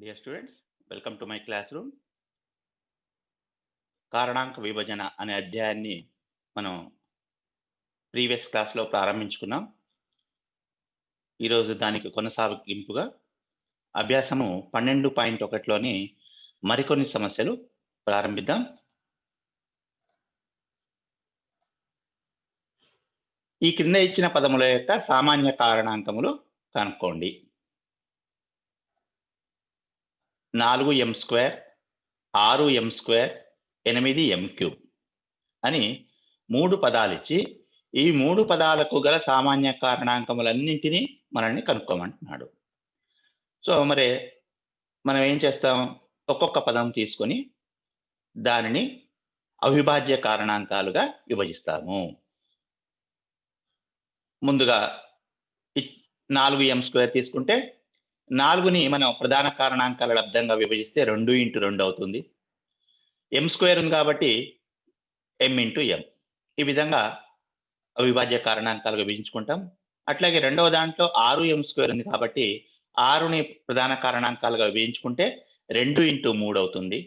Dear students, welcome to my classroom. కారణాంక విభజన అనే అధ్యాయాన్ని మనం ప్రీవియస్ క్లాస్లో ప్రారంభించుకున్నాం. ఈరోజు దానికి కొనసాగింపుగా అభ్యాసము 12.1లోని మరికొన్ని సమస్యలు ప్రారంభిద్దాం. ఈ క్రింద ఇచ్చిన పదముల యొక్క సామాన్య కారణాంకములు కనుక్కోండి. 4m², 6m² 8m³ అని 3 పదాలిచ్చి ఈ 3 పదాలకు గల సామాన్య కారణాంకములన్నింటినీ మనల్ని కనుక్కోమంటున్నాడు. సో మరి మనం ఏం చేస్తాం, ఒక్కొక్క పదం తీసుకొని దానిని అవిభాజ్య కారణాంకాలుగా విభజిస్తాము. ముందుగా 4m² తీసుకుంటే 4ని మనం ప్రధాన కారణాంకాల లబ్దంగా విభజిస్తే 2x2 అవుతుంది. m² ఉంది కాబట్టి m×m. ఈ విధంగా అవిభాజ్య కారణాంకాలుగా విభజించుకుంటాం. అట్లాగే రెండవ దాంట్లో 6m² ఉంది కాబట్టి 6ని ప్రధాన కారణాంకాలుగా విభజించుకుంటే 2x3 అవుతుంది.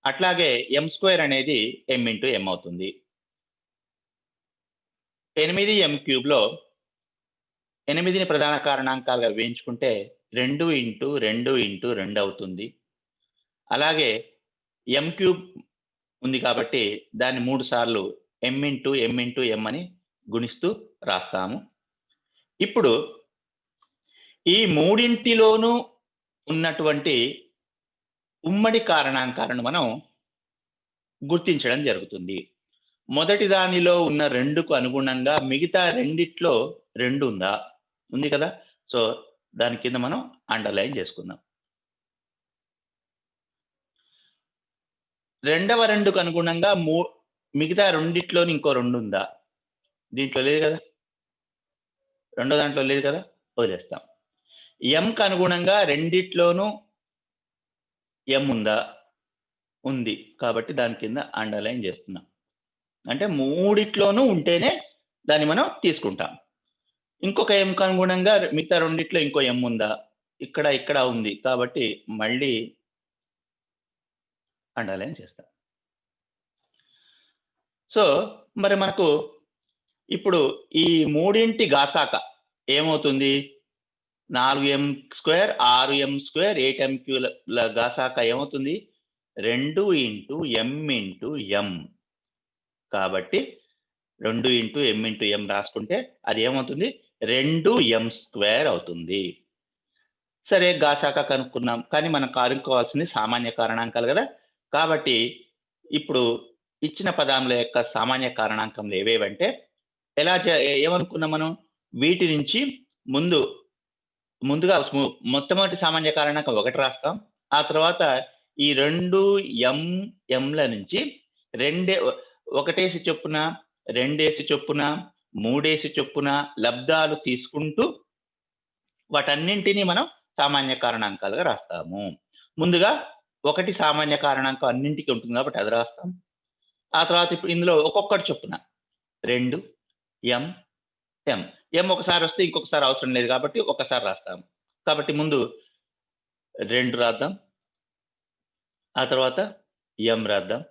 అట్లాగే m² అనేది m×m అవుతుంది. 8m³ 8ని ప్రధాన కారణాంకాలుగా విభజించుకుంటే 2x2 అవుతుంది. అలాగే m³ ఉంది కాబట్టి దాన్ని 3 సార్లు m×m అని గుణిస్తూ రాస్తాము. ఇప్పుడు ఈ మూడింటిలోనూ ఉన్నటువంటి ఉమ్మడి కారణాంకాలను మనం గుర్తించడం జరుగుతుంది. మొదటి దానిలో ఉన్న 2కు అనుగుణంగా మిగతా రెండిట్లో 2 ఉందా? ఉంది కదా. సో దాని కింద మనం అండర్లైన్ చేసుకుందాం. రెండవ 2కు అనుగుణంగా మిగతా రెండిట్లోని ఇంకో 2 ఉందా? దీంట్లో లేదు కదా, రెండో దాంట్లో లేదు కదా, వదిలేస్తాం. ఎంకు అనుగుణంగా రెండిట్లోనూ ఎం ఉందా? ఉంది కాబట్టి దాని కింద అండర్లైన్ చేస్తున్నాం. అంటే మూడిట్లోనూ ఉంటేనే దాన్ని మనం తీసుకుంటాం. ఇంకొక ఎంకు అనుగుణంగా మిగతా రెండిట్లో ఇంకో ఎం ఉందా? ఇక్కడ ఉంది కాబట్టి మళ్ళీ అండర్లైన్ చేస్తాం. సో మరి మనకు ఇప్పుడు ఈ మూడింటి గాసాక ఏమవుతుంది? 4m², 6m², 8m³ గాసాక ఏమవుతుంది? 2x m×m. కాబట్టి 2x m×m రాసుకుంటే అది ఏమవుతుంది? 2m² అవుతుంది. సరే, గాసాక కనుక్కున్నాం, కానీ మనం కనుక్కోవాల్సింది సామాన్య కారణాంకాలు కదా. కాబట్టి ఇప్పుడు ఇచ్చిన పదాల యొక్క సామాన్య కారణాంకములు ఏవేవంటే ఏమనుకున్నాం మనం? వీటి నుంచి ముందుగా మొట్టమొదటి సామాన్య కారణాంకం 1 రాస్తాం. ఆ తర్వాత ఈ 2m నుంచి 1 చొప్పున, 2 చొప్పున, 3 చొప్పున లబ్ధాలు తీసుకుంటూ వాటన్నింటినీ మనం సామాన్య కారణాంకాలుగా రాస్తాము. ముందుగా 1 సామాన్య కారణాంకం అన్నింటికి ఉంటుంది కాబట్టి అది రాస్తాం. ఆ తర్వాత ఇప్పుడు ఇందులో ఒక్కొక్కటి చొప్పున 2 m ఒకసారి వస్తే ఇంకొకసారి అవసరం లేదు కాబట్టి ఒకసారి రాస్తాం. కాబట్టి ముందు 2 రాద్దాం, ఆ తర్వాత m రాద్దాం.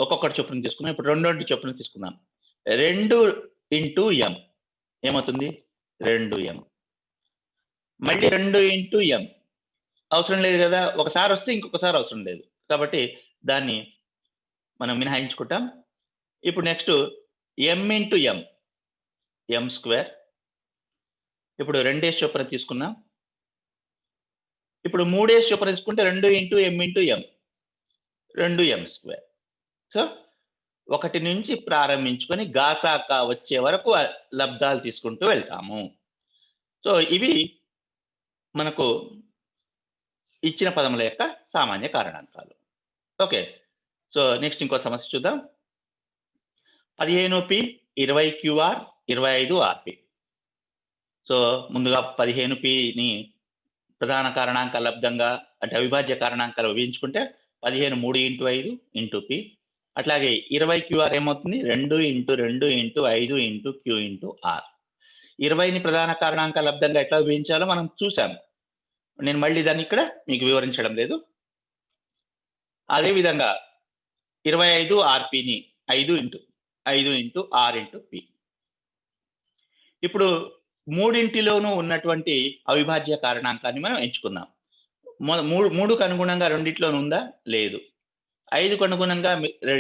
ఒక్కొక్కటి చొప్పున తీసుకున్నాం. ఇప్పుడు 2 చొప్పున తీసుకుందాం. 2x m ఏమవుతుంది? 2m. మళ్ళీ 2x m అవసరం లేదు కదా, ఒకసారి వస్తే ఇంకొకసారి అవసరం లేదు కాబట్టి దాన్ని మనం మినహాయించుకుంటాం. ఇప్పుడు నెక్స్ట్ m×m, m². ఇప్పుడు 2 చొప్పున తీసుకున్నాం. ఇప్పుడు 3 చొప్పున తీసుకుంటే 2x m×m, 2m². సో 1 నుంచి ప్రారంభించుకొని గాసాక వచ్చే వరకు లబ్ధాలు తీసుకుంటూ వెళ్తాము. సో ఇవి మనకు ఇచ్చిన పదముల యొక్క సామాన్య కారణాంకాలు. ఓకే, సో నెక్స్ట్ ఇంకో సమస్య చూద్దాం. 15p, 20qr, 25rp. సో ముందుగా 15pని ప్రధాన కారణాంకాల లబ్దంగా అంటే అవిభాజ్య కారణాంకాలు విభజించుకుంటే 15 3x5 p. అట్లాగే 20qr ఏమవుతుంది? 2x2x5 q×r. 20ని ప్రధాన కారణాంకాల లబ్దంగా ఎట్లా విభజించాలో మనం చూసాము. నేను మళ్ళీ దాన్ని ఇక్కడ మీకు వివరించడం లేదు. అదేవిధంగా 25 ఆర్పిని 5 ఇంటూ 6 ఇంటూ పి. ఇప్పుడు మూడింటిలోనూ ఉన్నటువంటి అవిభాజ్య కారణాంకాన్ని మనం ఎంచుకుందాం. 3కు అనుగుణంగా రెండిట్లోనూ ఉందా? లేదు. 5కు అనుగుణంగా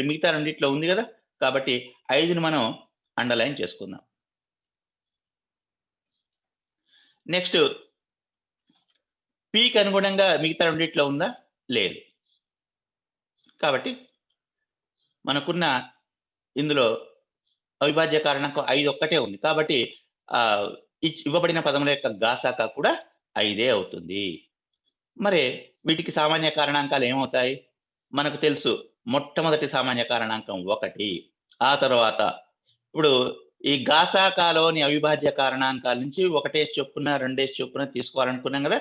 మిగతా రెండిట్లో ఉంది కదా, కాబట్టి 5ని మనం అండర్లైన్ చేసుకుందాం. నెక్స్ట్ పికి అనుగుణంగా మిగతా రెండిట్లో ఉందా? లేదు. కాబట్టి మనకున్న ఇందులో అవిభాజ్య కారణాంకం 5 ఒక్కటే ఉంది. కాబట్టి ఇవ్వబడిన పదముల యొక్క గాసాకా కూడా 5 అవుతుంది. మరి వీటికి సామాన్య కారణాంకాలు ఏమవుతాయి? మనకు తెలుసు, మొట్టమొదటి సామాన్య కారణాంకం 1. ఆ తర్వాత ఇప్పుడు ఈ గాసాకాలోని అవిభాజ్య కారణాంకాల నుంచి 1 చొప్పున 2 చొప్పున తీసుకోవాలనుకున్నాం కదా,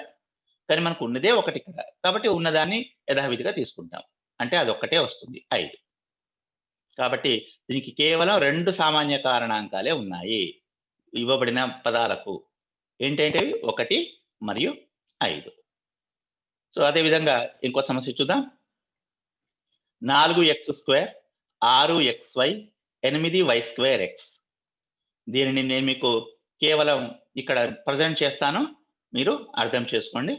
కానీ మనకు ఉన్నదే 1 కదా, కాబట్టి ఉన్నదాన్ని యథావిధిగా తీసుకుంటాం. అంటే అది ఒక్కటే వస్తుంది, 5. కాబట్టి దీనికి కేవలం 2 సామాన్య కారణాంకాలే ఉన్నాయి ఇవ్వబడిన పదాలకు. ఏంటంటే 1 మరియు 5. సో అదేవిధంగా ఇంకో సమస్య చూద్దాం. 4x², 6xy, 8y²x. దీనిని నేను మీకు కేవలం ఇక్కడ ప్రజెంట్ చేస్తాను, మీరు అర్థం చేసుకోండి.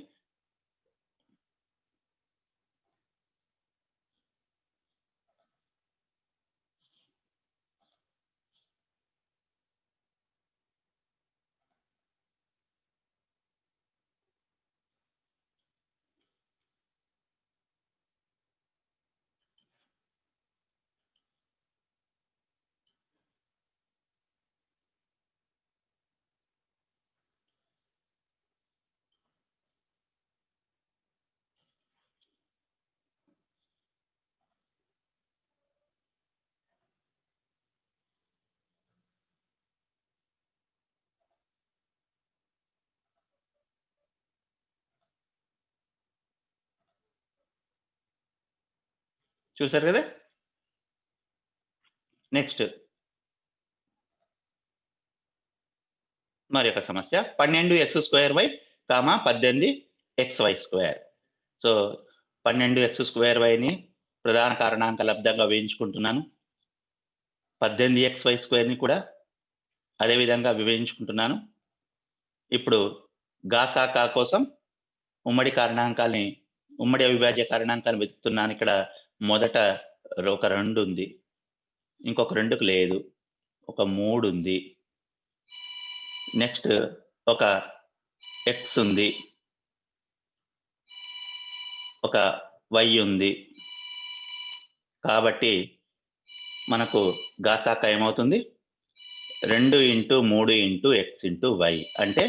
చూసారు కదా. నెక్స్ట్ మరి ఒక సమస్య, 12x²y, 18xy². సో 12x²yని ప్రధాన కారణాంక లబ్ధంగా వేయించుకుంటున్నాను. 18xy² కూడా అదే విధంగా విభజించుకుంటున్నాను. ఇప్పుడు గాసాకా కోసం ఉమ్మడి అవిభాజ్య కారణాంకాన్ని వెతుకుతున్నాను. ఇక్కడ మొదట ఒక 2 ఉంది, ఇంకొక 2కు లేదు, ఒక 3 ఉంది, నెక్స్ట్ ఒక x ఉంది, ఒక y ఉంది. కాబట్టి మనకు గాసాకా ఏమవుతుంది? 2 × 3 × x × y అంటే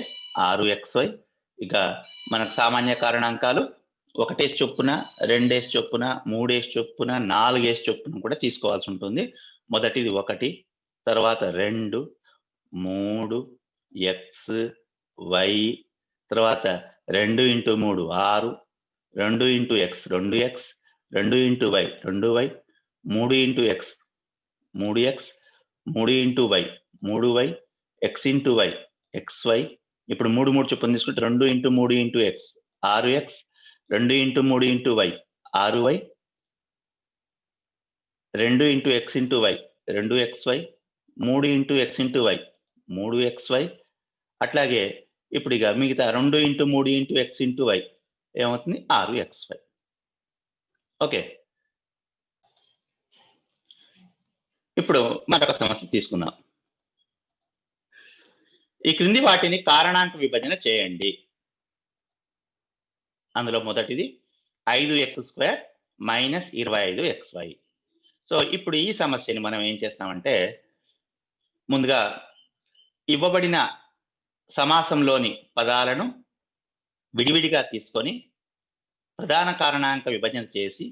6xy. ఇక మనకు సామాన్య కారణాంకాలు 1 చొప్పున, 2 చొప్పున, 3 చొప్పున, 4 చొప్పున కూడా తీసుకోవాల్సి ఉంటుంది. మొదటిది 1, తర్వాత 2, 3, x, y, తర్వాత 2 × 3 6, 2 × x 2x, 2 × y 2y, 3 × x 3x, 3 × y 3y, x × y xy. ఇప్పుడు 3 3 చొప్పున తీసుకుంటే 2 × 3 × x 6x, 2 × 3 × y 6y, 2 × x × y 2xy, 3 × x × y 3xy. అట్లాగే ఇప్పుడు ఇక మిగతా 2 × 3 × x × y ఏమవుతుంది? 6xy. ఓకే. ఇప్పుడు మరొక సమస్య తీసుకుందాం. ఈ క్రింది వాటిని కారణాంక విభజన చేయండి. అందులో మొదటిది 5x² - 25xy. సో ఇప్పుడు ఈ సమస్యని మనం ఏం చేస్తామంటే, ముందుగా ఇవ్వబడిన సమాసంలోని పదాలను విడివిడిగా తీసుకొని ప్రధాన కారణాంక విభజన చేసి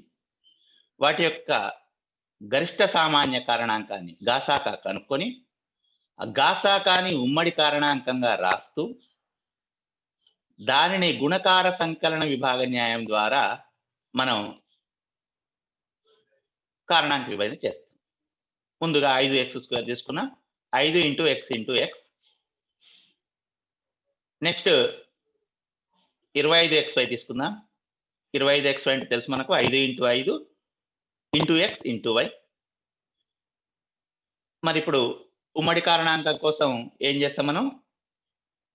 వాటి యొక్క గరిష్ట సామాన్య కారణాంకాన్ని గాసాకా కనుక్కొని ఆ గాసాకాని ఉమ్మడి కారణాంకంగా రాస్తూ దానిని గుణకార సంకలన విభాగ న్యాయం ద్వారా మనం కారణాంక విభజన చేస్తాం. ముందుగా 5x² తీసుకున్నాం, 5 × x × x. నెక్స్ట్ 25xy తీసుకుందాం. 25xy అంటే తెలుసు మనకు 5 × 5 × x × y. మరి ఇప్పుడు ఉమ్మడి కారణాంకం కోసం ఏం చేస్తాం మనం?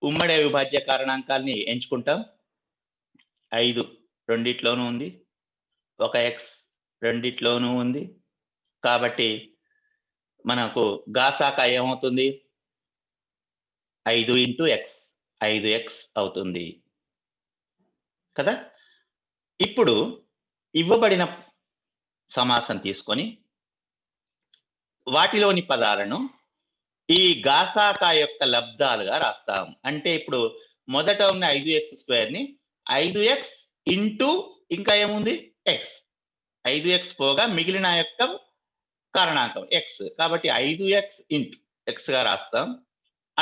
ఉమ్మడి అవిభాజ్య కారణాంకాల్ని ఎంచుకుంటాం. 5 రెండిట్లోనూ ఉంది. ఒక x రెండిట్లోనూ ఉంది. కాబట్టి మనకు గాసాక ఏమవుతుంది? 5 × x 5x అవుతుంది కదా. ఇప్పుడు ఇవ్వబడిన సమాసం తీసుకొని వాటిలోని పదాలను ఈ గాసాక యొక్క లబ్ధాలుగా రాస్తాం. అంటే ఇప్పుడు మొదట ఉన్న 5x² 5x ఇంటూ ఇంకా ఏముంది? x. 5x పోగా మిగిలిన యొక్క కారణాంకం x. కాబట్టి 5x ఇంటూ x గా రాస్తాం.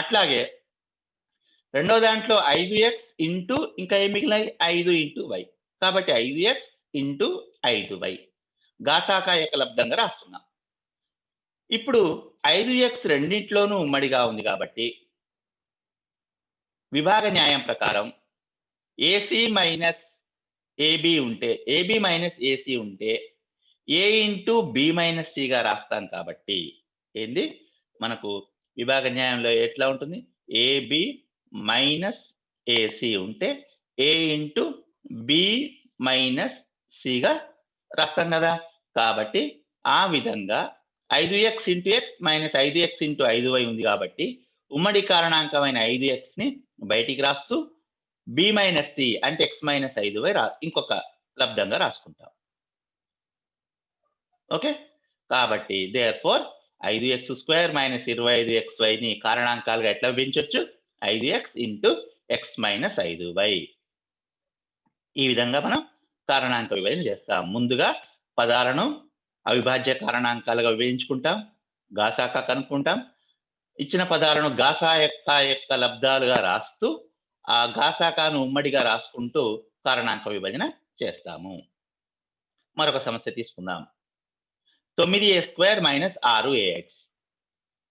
అట్లాగే రెండో దాంట్లో 5x ఇంటూ ఇంకా ఏం మిగిలినాయి? 5 × y. కాబట్టి 5x ఇంటూ 5y గాసాక యొక్క లబ్ధంగా రాస్తున్నాం. ఇప్పుడు 5x రెండింటిలోనూ ఉమ్మడిగా ఉంది కాబట్టి విభాగ న్యాయం ప్రకారం AC మైనస్ AB ఉంటే AB మైనస్ AC ఉంటే A into B minus C గా రాస్తాం. కాబట్టి ఏంది మనకు విభాగ న్యాయంలో ఎట్లా ఉంటుంది? AB మైనస్ AC ఉంటే A into B minus C గా రాస్తాం కదా. కాబట్టి ఆ విధంగా 5x × x minus 5x × 5y ఉంది కాబట్టి ఉమ్మడి కారణాంకమైన 5x ని బయటికి రాస్తూ B మైనస్ C అంటే x మైనస్ 5y ఇంకొక లబ్ధంగా రాసుకుంటాం. ఓకే. కాబట్టి therefore 5x² మైనస్ 25xy ని కారణాంకాలుగా ఎట్లా విభజించవచ్చు? 5x × x minus 5y. ఈ విధంగా మనం కారణాంక విభజన చేస్తాం. ముందుగా పదాలను అవిభాజ్య కారణాంకాలుగా విభజించుకుంటాం, గాసాక కనుక్కుంటాం. ఇచ్చిన పదాలను గాసాక యొక్క లబ్ధాలుగా రాస్తూ ఆ గాసాకాను ఉమ్మడిగా రాసుకుంటూ కారణాంక విభజన చేస్తాము. మరొక సమస్య తీసుకుందాం. 9a² minus 6ax.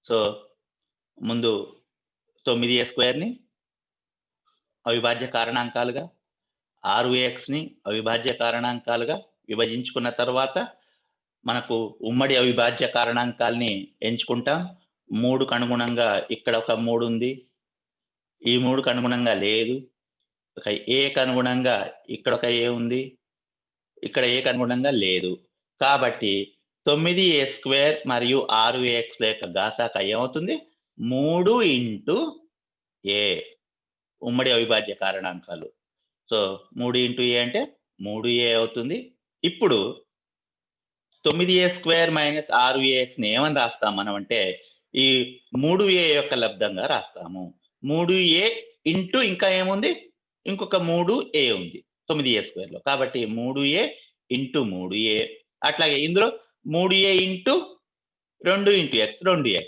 సో ముందు 9a² అవిభాజ్య కారణాంకాలుగా 6ax అవిభాజ్య కారణాంకాలుగా విభజించుకున్న తర్వాత మనకు ఉమ్మడి అవిభాజ్య కారణాంకాల్ని ఎంచుకుంటాం. 3కు అనుగుణంగా ఇక్కడ ఒక 3 ఉంది, ఈ 3కు అనుగుణంగా లేదు. ఒక ఏకి అనుగుణంగా ఇక్కడ ఒక ఏ ఉంది, ఇక్కడ ఏకి అనుగుణంగా లేదు. కాబట్టి 9a² మరియు 6ax యొక్క గాసాక ఏమవుతుంది? 3 × a ఉమ్మడి అవిభాజ్య కారణాంకాలు. సో 3 × a అంటే 3a అవుతుంది. ఇప్పుడు 9a² మైనస్ 6ax ని ఏమని రాస్తాం మనం అంటే ఈ 3a యొక్క లబ్ధంగా రాస్తాము. 3a ఇంటూ ఇంకా ఏముంది? ఇంకొక 3a ఉంది 9a² కాబట్టి 3a ఇంటూ 3a. అట్లాగే ఇందులో 3a ఇంటూ 2 × x 2x.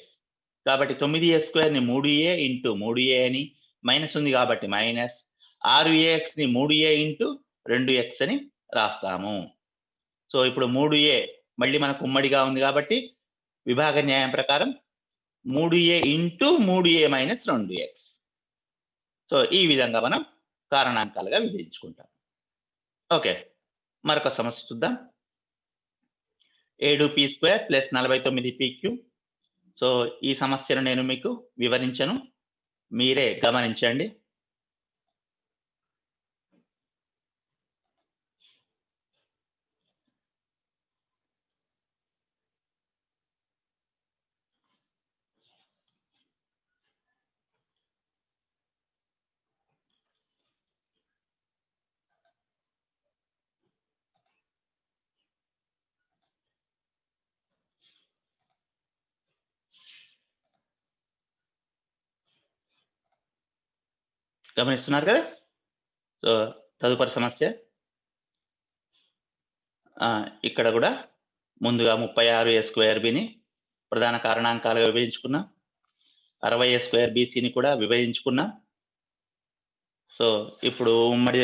కాబట్టి 9a² ని 3a ఇంటూ 3a అని మైనస్ ఉంది కాబట్టి మైనస్, 6ax ని 3a ఇంటూ 2x అని రాస్తాము. సో ఇప్పుడు 3a మళ్ళీ మనకు ఉమ్మడిగా ఉంది కాబట్టి విభాగ న్యాయం ప్రకారం 3a into 3a minus 2x. So ఈ విధంగా మనం కారణాంకాలుగా విభజించుకుంటాం. ఓకే. మరొక సమస్య చూద్దాం. 7p² plus 49p³. సో ఈ సమస్యను నేను మీకు వివరించను, మీరే గమనించండి. గమనిస్తున్నారు కదా. సో తదుపరి సమస్య ఇక్కడ కూడా ముందుగా 36a²bని ప్రధాన కారణాంకాలుగా విభజించుకున్నాం. 60a²bcని కూడా విభజించుకున్నాం. సో ఇప్పుడు ఉమ్మడి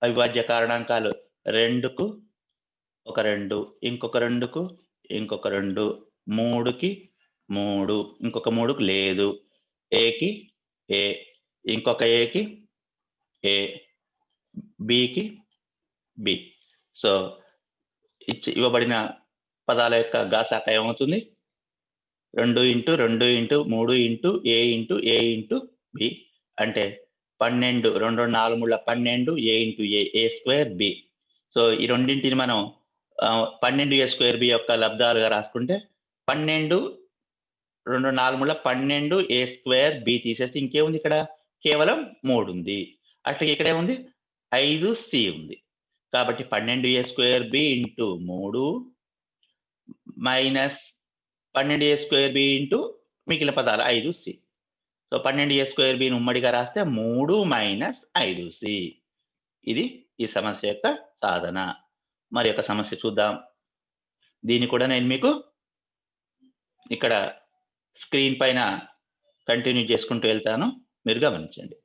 అవిభాజ్య కారణాంకాలు 2కు ఒక 2, ఇంకొక 2కు ఇంకొక 2, 3కి 3, ఇంకొక 3కు లేదు, ఏకి ఏ, ఇంకొక ఏకి ఏ, బికి బి. సో ఇవ్వబడిన పదాల యొక్క గాసాక ఏమవుతుంది? 2 ఇంటూ 2 ఇంటూ 3 ఇంటూ ఏ ఇంటూ ఏ ఇంటూ బి అంటే 12, 2 4 3 12 ఏ ఇంటూ ఏ స్క్వేర్ బి. సో ఈ రెండింటిని మనం 12 ఏ స్క్వేర్ బి యొక్క లబ్ధాలుగా రాసుకుంటే 12 2 4 3 12 ఏ స్క్వేర్ బి తీసేస్తే ఇంకేముంది ఇక్కడ? కేవలం 3 ఉంది. అట్లా ఇక్కడ ఏముంది? 5 సి ఉంది. కాబట్టి 12 ఏ స్క్వేర్ బి ఇంటూ 3 మైనస్ 12 ఏ స్క్వేర్ బి ఇంటూ మిగిలిన పదాలు 5 సి. సో 12 ఏ స్క్వేర్ బిని ఉమ్మడిగా రాస్తే 3 మైనస్ 5 సి. ఇది ఈ సమస్య యొక్క సాధన. మరి యొక్క సమస్య చూద్దాం. దీన్ని కూడా నేను మీకు ఇక్కడ స్క్రీన్ పైన కంటిన్యూ చేసుకుంటూ వెళ్తాను, మీరు గమనించండి.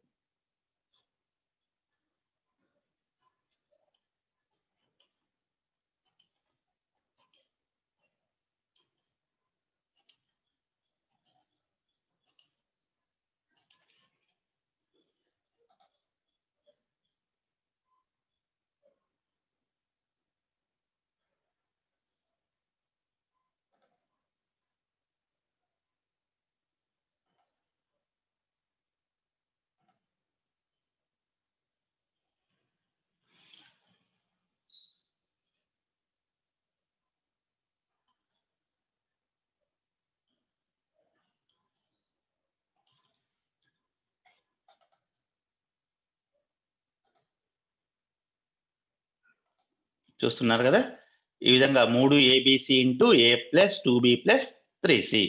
చూస్తున్నారు కదా? ఈ విధంగా 3 ఏబిసి ఇంటూ ఏ ప్లస్ 2బి ప్లస్ 3సి.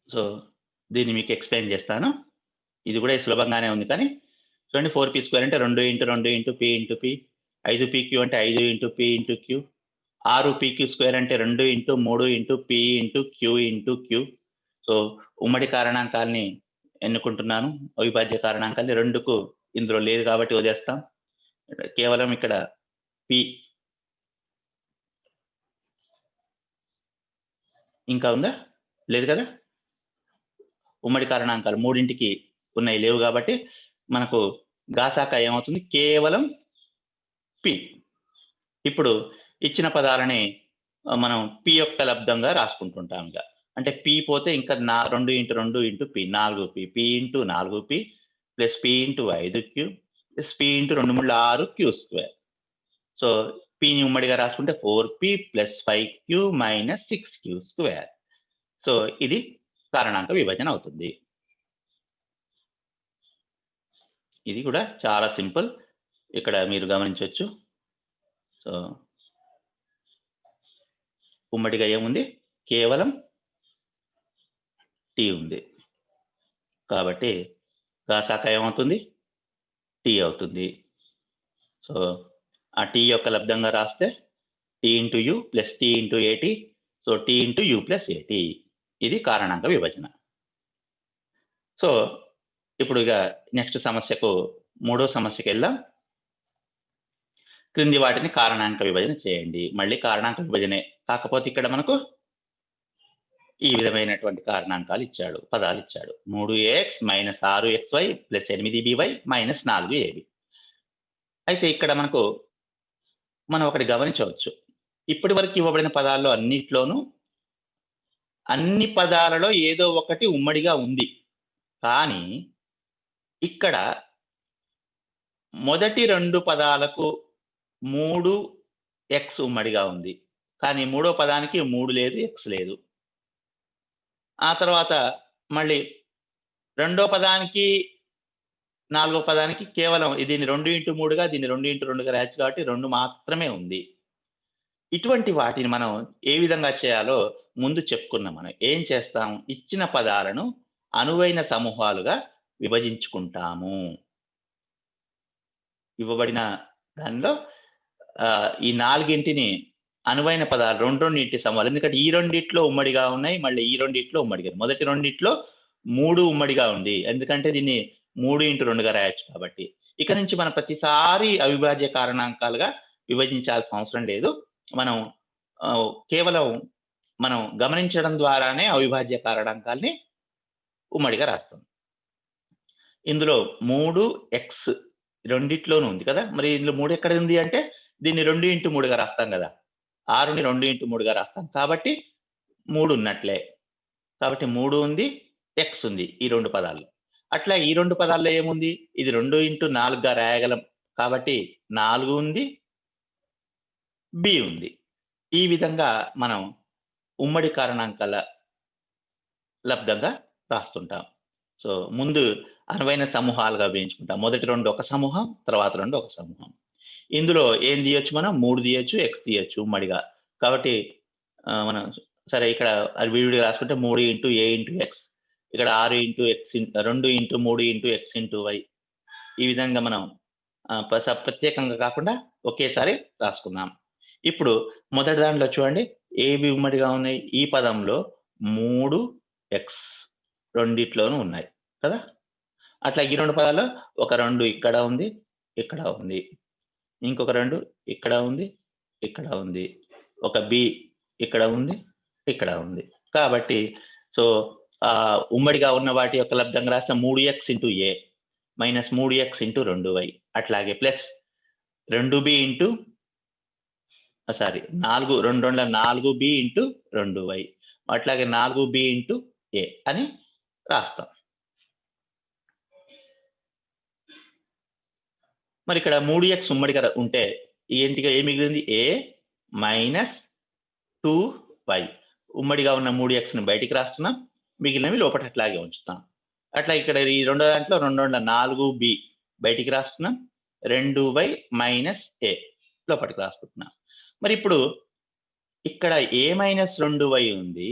సో దీన్ని మీకు ఎక్స్ప్లెయిన్ చేస్తాను. ఇది కూడా సులభంగానే ఉంది, కానీ చూడండి 4పి స్క్వేర్ అంటే 2 into 2 into p into p, 5pq అంటే 5 into p into q, 6pq square అంటే 2 into 3 into p into q into q. So ఉమ్మడి కారణాంకాల్ని ఎన్నుకుంటున్నాను. అవిభాజ్య కారణాంకాల్ని 2కు ఇందులో లేదు కాబట్టి వదిలేస్తాం. కేవలం ఇక్కడ పి ఇంకా ఉందా? లేదు కదా? ఉమ్మడి కారణాంకాలు 3ంటికి ఉన్నాయి, లేవు కాబట్టి మనకు గాసాక ఏమవుతుంది? కేవలం పి. ఇప్పుడు ఇచ్చిన పదాలని మనం పి యొక్క లబ్ధంగా రాసుకుంటుంటాం. అంటే పి పోతే ఇంకా 2 ఇంటూ 2 ఇంటూ పి 4పి, పి ఇంటూ 4పి plus p into 5q plus p into 2 3 6q square. So పిని ఉమ్మడిగా రాసుకుంటే 4పి plus 5q minus 6q square. So ఇది కారణాంక విభజన అవుతుంది. ఇది కూడా చాలా సింపుల్, ఇక్కడ మీరు గమనించవచ్చు. సో ఉమ్మడిగా ఏముంది? కేవలం టీ ఉంది. కాబట్టి గాసాక ఏమవుతుంది? టీ అవుతుంది. సో ఆ టీ యొక్క లబ్ధంగా రాస్తే t into u plus t into a t. So t into u plus a t. ఇది కారణాంక విభజన. సో ఇప్పుడు ఇక నెక్స్ట్ సమస్యకు, మూడో సమస్యకి వెళ్దాం. క్రింది వాటిని కారణాంక విభజన చేయండి. మళ్ళీ కారణాంక విభజనే, కాకపోతే ఇక్కడ మనకు ఈ విధమైనటువంటి కారణాంకాలు ఇచ్చాడు, పదాలు ఇచ్చాడు. 3ax minus 6xy plus 8by minus 4ab. అయితే ఇక్కడ మనం ఒకటి గమనించవచ్చు. ఇప్పటి వరకు ఇవ్వబడిన పదాల్లో అన్నిట్లోనూ అన్ని పదాలలో ఏదో ఒకటి ఉమ్మడిగా ఉంది. కానీ ఇక్కడ మొదటి 2 పదాలకు 3x ఉమ్మడిగా ఉంది. కానీ మూడో పదానికి 3 లేదు, x లేదు. ఆ తర్వాత మళ్ళీ రెండో పదానికి 4వ పదానికి కేవలం దీన్ని 2 ఇంటూ 3గా, దీన్ని 2 ఇంటూ 2గా రాయొచ్చు కాబట్టి 2 మాత్రమే ఉంది. ఇటువంటి వాటిని మనం ఏ విధంగా చేయాలో ముందు చెప్పుకున్నాం. మనం ఏం చేస్తాం? ఇచ్చిన పదాలను అనువైన సమూహాలుగా విభజించుకుంటాము. ఇవ్వబడిన దానిలో ఈ 4ంటిని అనువైన పదాలు 2 సమూహాలు. ఎందుకంటే ఈ రెండిట్లో ఉమ్మడిగా ఉన్నాయి, మళ్ళీ ఈ రెండిట్లో ఉమ్మడిగా. మొదటి రెండిట్లో 3 ఉమ్మడిగా ఉంది, ఎందుకంటే దీన్ని 3 ఇంటూ 2గా రాయొచ్చు కాబట్టి. ఇక నుంచి మనం ప్రతిసారి అవిభాజ్య కారణాంకాలుగా విభజించాల్సిన అవసరం లేదు. మనం కేవలం మనం గమనించడం ద్వారానే అవిభాజ్య కారణాంకాల్ని ఉమ్మడిగా రాస్తాం. ఇందులో 3x రెండిట్లోనూ ఉంది కదా! మరి ఇందులో 3 ఎక్కడ ఉంది అంటే దీన్ని 2x3గా రాస్తాం కదా! 6ని 2x3గా రాస్తాం. కాబట్టి 3 ఉన్నట్లే. కాబట్టి 3 ఉంది, x ఉంది ఈ 2 పదాల్లో. అట్లా ఈ 2 పదాల్లో ఏముంది? ఇది 2x4గా రాయగలం. కాబట్టి 4 ఉంది, b ఉంది. ఈ విధంగా మనం ఉమ్మడి కారణాంకాల లబ్దంగా రాస్తుంటాం. సో, ముందు అనువైన సమూహాలుగా వేయించుకుంటాం. మొదటి 2 ఒక సమూహం, తర్వాత 2 ఒక సమూహం. ఇందులో ఏం తీయొచ్చు మనం? 3 తీయొచ్చు, x తీయొచ్చు ఉమ్మడిగా. కాబట్టి మనం సరే ఇక్కడ అది విడివిడిగా రాసుకుంటే 3 ఇంటూ a ఇంటూ x. ఇక్కడ 6 into x 2 into 3 into x into y. ఈ విధంగా మనం ప్రత్యేకంగా కాకుండా ఒకేసారి రాసుకున్నాం. ఇప్పుడు మొదటి దాంట్లో చూడండి ఏవి ఉమ్మడిగా ఉన్నాయి? ఈ పదంలో 3x రెండిట్లోనూ ఉన్నాయి కదా! అట్లా ఈ 2 పదాల్లో ఒక 2 ఇక్కడ ఉంది, ఇక్కడ ఉంది. ఇంకొక 2 ఇక్కడ ఉంది, ఇక్కడ ఉంది. ఒక b ఇక్కడ ఉంది, ఇక్కడ ఉంది. కాబట్టి సో, ఉమ్మడిగా ఉన్న వాటి యొక్క లబ్దంగా రాస్తే 3x into a minus 3x into 2y అట్లాగే plus 2b into 4 2 రెండ్ల 4b into 2y అట్లాగే 4b ఇంటూ a అని రాస్తాం. మరి ఇక్కడ 3x ఉమ్మడిగా ఉంటే ఏంటిగా ఏమి మిగిలింది? a మైనస్ 2y ఉమ్మడిగా ఉన్న 3xని బయటికి రాస్తున్నాం. మిగిలినవి లోపల అట్లాగే ఉంచుతాం. అట్లా ఇక్కడ ఈ రెండో దాంట్లో 2 రెండ్ల 4b బయటికి రాస్తున్నాం. 2y మైనస్ a లోపలికి రాసుకుంటున్నాం. మరి ఇప్పుడు ఇక్కడ a మైనస్ 2y ఉంది.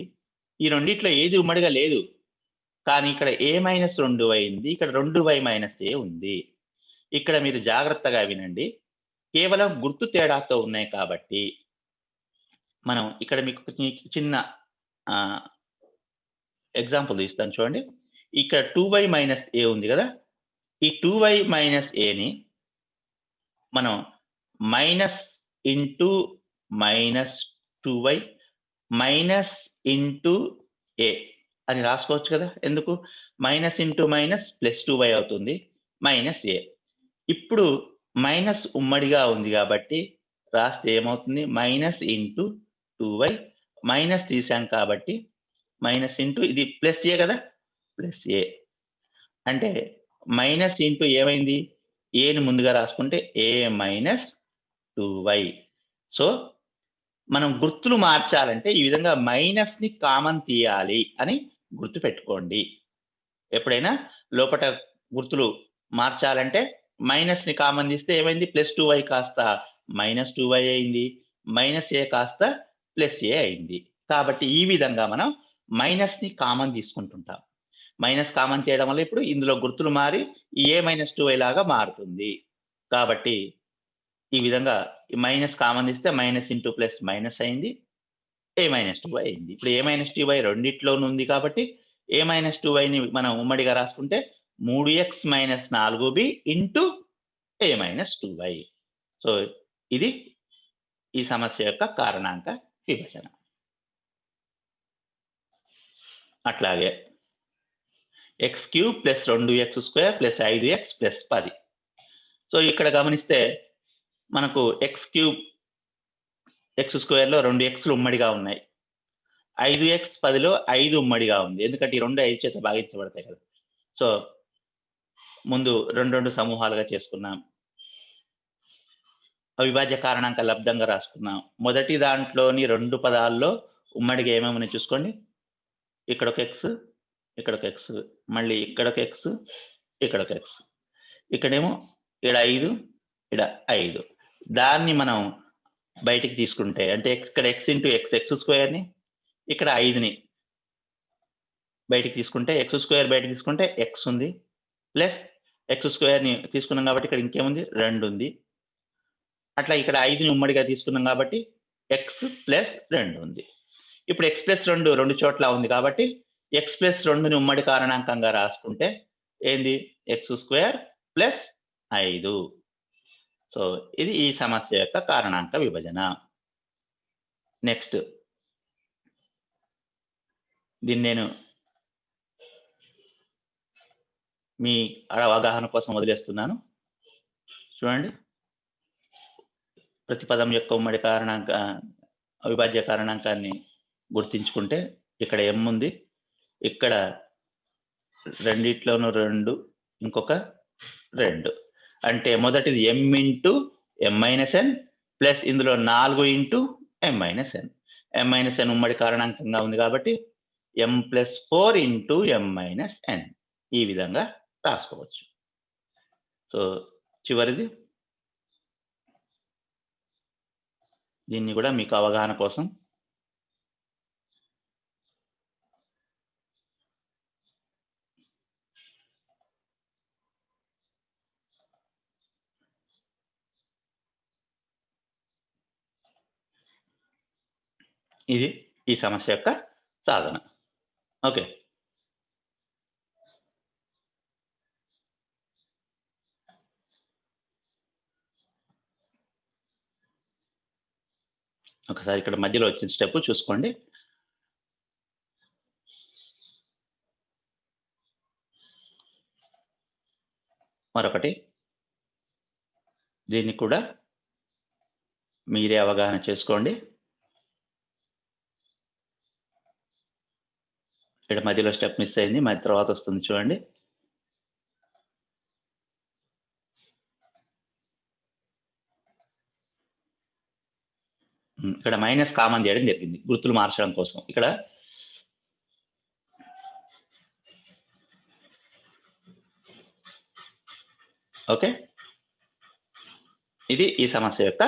ఈ రెండిట్లో ఏది ఉమ్మడిగా లేదు. కానీ ఇక్కడ a మైనస్ 2y ఉంది. ఇక్కడ 2y మైనస్ a ఉంది. ఇక్కడ మీరు జాగ్రత్తగా వినండి. కేవలం గుర్తు తేడాతో ఉన్నాయి కాబట్టి మనం ఇక్కడ మీకు చిన్న ఎగ్జాంపుల్ ఇస్తాను చూడండి. ఇక్కడ 2y మైనస్ a ఉంది కదా! ఈ 2y మైనస్ aని మనం minus into minus 2y minus into a అని రాసుకోవచ్చు కదా! ఎందుకు? Minus into minus plus 2y అవుతుంది. Minus a. ఇప్పుడు మైనస్ ఉమ్మడిగా ఉంది కాబట్టి రాస్తే ఏమవుతుంది? మైనస్ ఇంటూ 2y మైనస్ తీసాం కాబట్టి మైనస్ ఇంటూ ఇది ప్లస్ a కదా! Plus a. అంటే మైనస్ ఇంటూ ఏమైంది? aని ముందుగా రాసుకుంటే a మైనస్ 2y. సో, మనం గుర్తులు మార్చాలంటే ఈ విధంగా మైనస్‌ని కామన్ తీయాలి అని గుర్తుపెట్టుకోండి. ఎప్పుడైనా లోపట గుర్తులు మార్చాలంటే మైనస్‌ని కామన్ తీస్తే ఏమైంది? ప్లస్ 2y కాస్త మైనస్ 2y అయింది. మైనస్ a కాస్త ప్లస్ a అయింది. కాబట్టి ఈ విధంగా మనం మైనస్‌ని కామన్ తీసుకుంటుంటాం. మైనస్ కామన్ చేయడం వల్ల ఇప్పుడు ఇందులో గుర్తులు మారి a మైనస్ 2y లాగా మారుతుంది. కాబట్టి ఈ విధంగా మైనస్ కామన్ తీస్తే మైనస్ ఇంటూ ప్లస్ మైనస్ అయింది. a మైనస్ 2y అయింది. ఇప్పుడు a మైనస్ 2y రెండిట్లోనూ ఉంది కాబట్టి a మైనస్ 2yని మనం ఉమ్మడిగా రాసుకుంటే 3x minus 4b into a minus 2y. So, ఇది ఈ సమస్య యొక్క కారణాంక విభజన. అట్లాగే x³ plus 2x² plus 5x plus 10. So, ఇక్కడ గమనిస్తే మనకు x³ x² 2xలు ఉమ్మడిగా ఉన్నాయి. 5x 10లో 5 ఉమ్మడిగా ఉంది. ఎందుకంటే ఈ 2 5 చేత భాగించబడతాయి కదా! సో, ముందు 2 సమూహాలుగా చేసుకున్నాం. అవిభాజ్య కారణాంక లబ్దంగా రాసుకున్నాం. మొదటి దాంట్లోని 2 పదాల్లో ఉమ్మడిగా ఏమేమున్నాయి చూసుకోండి. ఇక్కడొక x, ఇక్కడొక x, మళ్ళీ ఇక్కడొక x, ఇక్కడొక x. ఇక్కడేమో ఈడ 5, ఈడ 5. దాన్ని మనం బయటికి తీసుకుంటే అంటే ఇక్కడ x ఇంటూ x x²ని ఇక్కడ 5ని బయటికి తీసుకుంటే x² బయటికి తీసుకుంటే x ఉంది. ప్లస్ x²ని తీసుకున్నాం కాబట్టి ఇక్కడ ఇంకేముంది? 2 ఉంది. అట్లా ఇక్కడ 5ని ఉమ్మడిగా తీసుకున్నాం కాబట్టి x ప్లస్ 2 ఉంది. ఇప్పుడు x ప్లస్ 2 చోట్ల ఉంది కాబట్టి x ప్లస్ 2ని ఉమ్మడి కారణాంకంగా రాసుకుంటే ఏంది? x² plus 5. సో, ఇది ఈ సమస్య యొక్క కారణాంక విభజన. నెక్స్ట్ దీన్ని నేను మీ అవగాహన కోసం వదిలేస్తున్నాను. చూడండి. ప్రతి పదం యొక్క ఉమ్మడి అవిభాజ్య కారణాంకాన్ని గుర్తించుకుంటే ఇక్కడ m ఉంది. ఇక్కడ రెండిట్లోనూ 2, ఇంకొక 2. అంటే మొదటిది m ఇంటూ m-n ప్లస్ ఇందులో 4 ఇంటూ m-n. m-n ఉమ్మడి కారణాంకంగా ఉంది కాబట్టి m+4 ఇంటూ m-n ఈ విధంగా రాసుకోవచ్చు. సో చివరిది దీన్ని కూడా మీకు అవగాహన కోసం ఇది ఈ సమస్య యొక్క సాధన. ఓకే. ఒకసారి ఇక్కడ మధ్యలో వచ్చిన స్టెప్ చూసుకోండి. మరొకటి దీన్ని కూడా మీరే అవగాహన చేసుకోండి. ఇక్కడ మధ్యలో స్టెప్ మిస్ అయింది, మరి తర్వాత వస్తుంది చూడండి. ఇక్కడ మైనస్ కామన్ చేయడం జరిగింది గుర్తులు మార్చడం కోసం. ఇక్కడ ఓకే, ఇది ఈ సమస్య యొక్క